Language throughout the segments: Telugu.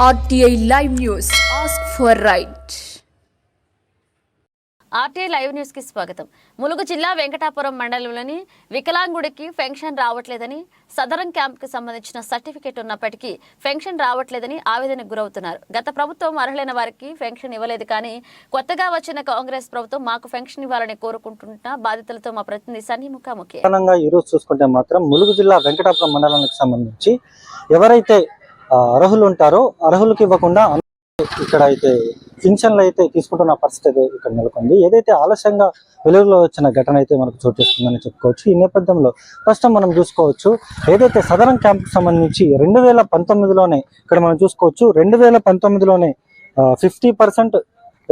RTI Live News. Ask for right. RTI live news కి స్వాగతం. ములుగు జిల్లా వెంకటాపురం మండలంలోని వికలాంగుడికి పెన్షన్ రావట్లేదని, సదరం క్యాంప్ కి సంబంధించిన సర్టిఫికేట్ ఉన్నప్పటికీ పెన్షన్ రావట్లేదని ఆవేదనకు గురవుతున్నారు. గత ప్రభుత్వం అర్హులైన వారికి పెన్షన్ ఇవ్వలేదు, కానీ కొత్తగా వచ్చిన కాంగ్రెస్ ప్రభుత్వం మాకు పెన్షన్ ఇవ్వాలని కోరుకుంటున్న బాధితులతో మా ప్రతినిధి సన్నీ ముఖాముఖి. ఈ రోజు చూసుకుంటే మాత్రం ములుగు జిల్లా వెంకటాపురం మండలానికి సంబంధించి ఎవరైతే అర్హులు ఉంటారో అర్హులకు ఇవ్వకుండా ఇక్కడ అయితే పింఛన్లు అయితే తీసుకుంటున్న పరిస్థితి అయితే ఇక్కడ నెలకొంది. ఏదైతే ఆలస్యంగా వెలుగులో వచ్చిన ఘటన అయితే మనకు చోటిస్తుందని చెప్పుకోవచ్చు. ఈ నేపథ్యంలో ప్రస్తుతం మనం చూసుకోవచ్చు, ఏదైతే సదరం క్యాంప్కి సంబంధించి 2019లోనే ఇక్కడ మనం చూసుకోవచ్చు, 2019లోనే 50%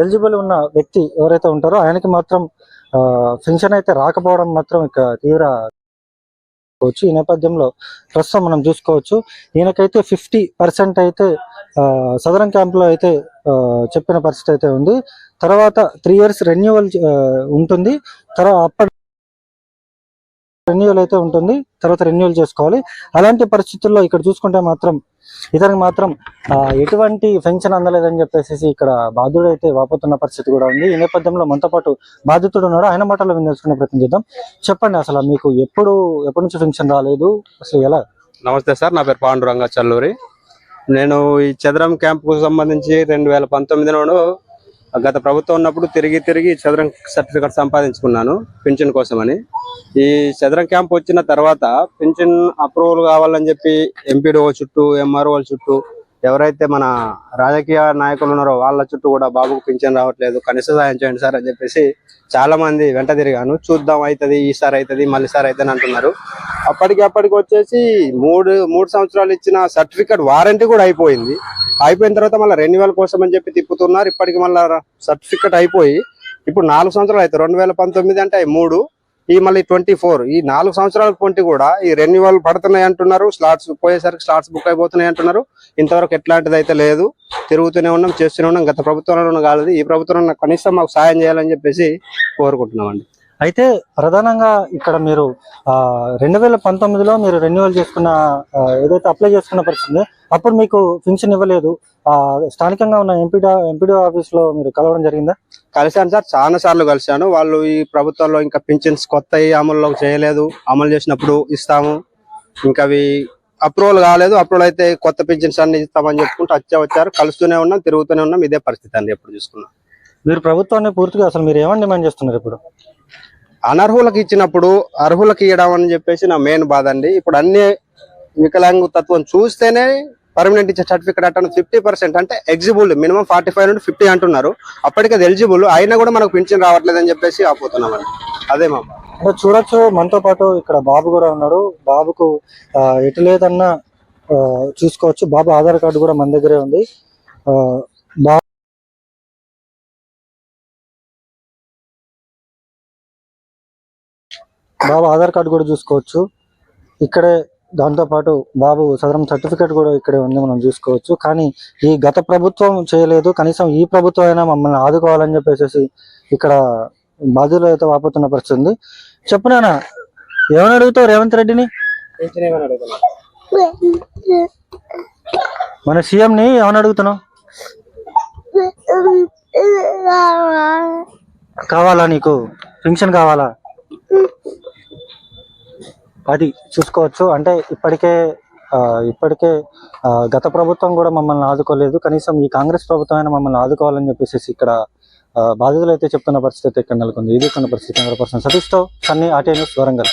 ఎలిజిబుల్ ఉన్న వ్యక్తి ఎవరైతే ఉంటారో ఆయనకి మాత్రం పెన్షన్ అయితే రాకపోవడం మాత్రం ఇక తీవ్ర. ఈ నేపథ్యంలో ప్రస్తుతం మనం చూసుకోవచ్చు, ఈయనకైతే 50% అయితే సదరం క్యాంప్ లో అయితే చెప్పిన పరిస్థితి అయితే ఉంది. తర్వాత 3 years రెన్యువల్ ఉంటుంది, అప్పటి రెన్యువల్ అయితే ఉంటుంది, తర్వాత రెన్యువల్ చేసుకోవాలి. అలాంటి పరిస్థితుల్లో ఇక్కడ చూసుకుంటే మాత్రం ఇతనికి మాత్రం ఎటువంటి పెన్షన్ అందలేదని చెప్పేసి ఇక్కడ బాధితుడు అయితే వాపోతున్న పరిస్థితి కూడా ఉంది. ఈ నేపథ్యంలో మనతో పాటు బాధితుడు ఉన్నాడు, ఆయన మాటలో వినేసుకునే ప్రయత్నం చేద్దాం. చెప్పండి, అసలు మీకు ఎప్పటి నుంచి పెన్షన్ రాలేదు, అసలు ఎలా? నమస్తే సార్, నా పేరు పాండురంగ చల్లూరి. నేను ఈ చదరం క్యాంప్ కు సంబంధించి 2019లో గత ప్రభుత్వం ఉన్నప్పుడు తిరిగి చదరం సర్టిఫికేట్ సంపాదించుకున్నాను పెన్షన్ కోసమని. ఈ చదరం క్యాంప్ వచ్చిన తర్వాత పెన్షన్ అప్రూవల్ కావాలని చెప్పి ఎంపీడీఓ చుట్టూ, ఎంఆర్ఓల చుట్టూ, ఎవరైతే మన రాజకీయ నాయకులు ఉన్నారో వాళ్ళ చుట్టూ కూడా బాబుకు పింఛన్ రావట్లేదు, కనీస సాయం చేయండి సార్ అని చెప్పేసి చాలా మంది వెంట తిరిగాను. చూద్దాం, అవుతుంది, ఈసారి అవుతుంది, మళ్ళీ సార్ అవుతుంది అంటున్నారు. అప్పటికి వచ్చేసి మూడు సంవత్సరాలు ఇచ్చిన సర్టిఫికేట్ వారంటీ కూడా అయిపోయింది. అయిపోయిన తర్వాత మళ్ళీ రెన్యువల్ కోసం అని చెప్పి తిప్పుతున్నారు. ఇప్పటికి మళ్ళీ సర్టిఫికేట్ అయిపోయి ఇప్పుడు 4 సంవత్సరాలు అవుతాయి. 2019 అంటే 3, ఈ మళ్ళీ 24, ఈ 4 సంవత్సరాల పొంటి కూడా ఈ రెన్యువల్ పడుతున్నాయి అంటున్నారు. స్లాట్స్ పోయేసరికి స్లాట్స్ బుక్ అయిపోతున్నాయి అంటున్నారు. ఇంతవరకు ఎట్లాంటిది అయితే లేదు. తిరుగుతూనే ఉన్నాం, చేస్తూనే ఉన్నాం. గత ప్రభుత్వంలో కాలేదు, ఈ ప్రభుత్వం కనీసం మాకు సాయం చేయాలని చెప్పేసి కోరుకుంటున్నామండి. అయితే ప్రధానంగా ఇక్కడ మీరు 2019లో మీరు రెన్యువల్ చేసుకున్న, ఏదైతే అప్లై చేసుకున్న పరిస్థితి, అప్పుడు మీకు పెన్షన్ ఇవ్వలేదు. స్థానికంగా ఉన్న ఎంపీడీఓ ఆఫీస్ లో మీరు కలవడం జరిగిందా? కలిశాను సార్, చాలా సార్లు కలిశాను. వాళ్ళు ఈ ప్రభుత్వంలో ఇంకా పెన్షన్స్ కొత్త అమల్లో చేయలేదు, అమలు చేసినప్పుడు ఇస్తాము, ఇంకా అవి అప్రూవల్ కాలేదు, అప్రూవల్ అయితే కొత్త పెన్షన్స్ అన్ని ఇస్తామని చెప్పుకుంటూ వచ్చారు. కలుస్తూనే ఉన్నాం, తిరుగుతూనే ఉన్నాం. ఇదే పరిస్థితి అండి ఎప్పుడు చూసుకున్నాం. మీరు ప్రభుత్వాన్ని పూర్తిగా అసలు మీరు ఏమని డిమాండ్ చేస్తున్నారు? ఇప్పుడు అనర్హులకు ఇచ్చినప్పుడు అర్హులకు ఇవ్వడం అని చెప్పేసి నా మెయిన్ బాధ అండి. ఇప్పుడు అన్ని వికలాంగతత్వం చూస్తేనే పర్మనెంట్ ఇచ్చే సర్టిఫికేట్ అంటాను. 50% అంటే ఎలిజిబుల్, మినిమం 45 నుండి 50 అంటున్నారు. అప్పటికి అది ఎలిజిబుల్ అయినా కూడా మనకు పెన్షన్ రావట్లేదు అని చెప్పేసి ఆపోతున్నామండి. అదే మా చూడొచ్చు, మనతో పాటు ఇక్కడ బాబు కూడా ఉన్నాడు. బాబుకు ఎటు లేదన్నా చూసుకోవచ్చు. బాబు ఆధార్ కార్డు కూడా మన దగ్గరే ఉంది. బాబు ఆధార్ కార్డు కూడా చూసుకోవచ్చు ఇక్కడే. దాంతో పాటు బాబు సదరం సర్టిఫికేట్ కూడా ఇక్కడే ఉంది, మనం చూసుకోవచ్చు. కానీ ఈ గత ప్రభుత్వం చేయలేదు, కనీసం ఈ ప్రభుత్వం అయినా మమ్మల్ని ఆదుకోవాలని చెప్పేసి ఇక్కడ బాధ్యులు అయితే వాపోతున్న పరిస్థితి ఉంది. చెప్పు నాన్న, ఏమని అడుగుతావు రేవంత్ రెడ్డిని? మన సీఎంని ఏమని అడుగుతున్నావు? కావాలా నీకు పెన్షన్ కావాలా? అది చూసుకోవచ్చు. అంటే ఇప్పటికే గత ప్రభుత్వం కూడా మమ్మల్ని ఆదుకోలేదు, కనీసం ఈ కాంగ్రెస్ ప్రభుత్వం అయినా మమ్మల్ని ఆదుకోవాలని చెప్పేసి ఇక్కడ బాధితులు అయితే చెప్తున్న పరిస్థితి ఇక్కడ నెలకొంది. ఇది కొన్న పరిస్థితి. 100% సతీష్తో సన్నీ, RTI న్యూస్, వరంగల్.